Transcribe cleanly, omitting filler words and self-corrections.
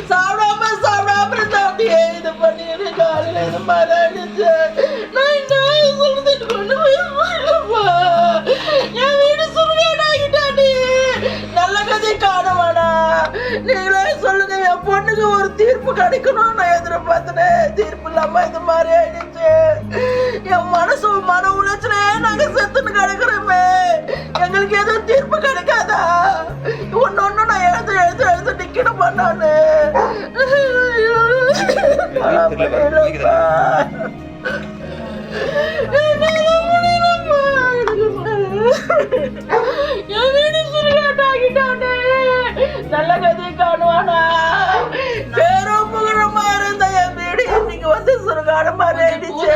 சாப்பிடாம இருந்தா அப்படியே இது பண்ணி காலையில இது மாதிரி ஆயிடுச்சு. நான் என்ன சொல்றதுன்னு கொண்டு போயிருப்பா. என் வீடு சுருகாடாகிட்டாடி. நல்ல கதை காணுவானா? நீங்களே சொல்லுங்க. என் பொண்ணுக்கு ஒரு தீர்ப்பு கிடைக்கணும் நான் எதிர்பார்த்தேன். தீர்ப்பு இல்லாம இது மாதிரி ஆயிடுச்சு. என் மன உளைச்சலே நாங்க செத்துன்னு கிடக்குறோமே. எங்களுக்கு எதுவும் தீர்ப்பு கிடைக்காதா? ஒன்னு நான் எழுத்து நிக்கணுமா நானு? என் வீடு சுருகாட்டாகிட்டானே. நல்ல கதை காணுவானா? பேரும் புகழமா இருந்த என் வீடு இன்னைக்கு வந்து சுருகாடு மாதிரி ஆயிடுச்சு.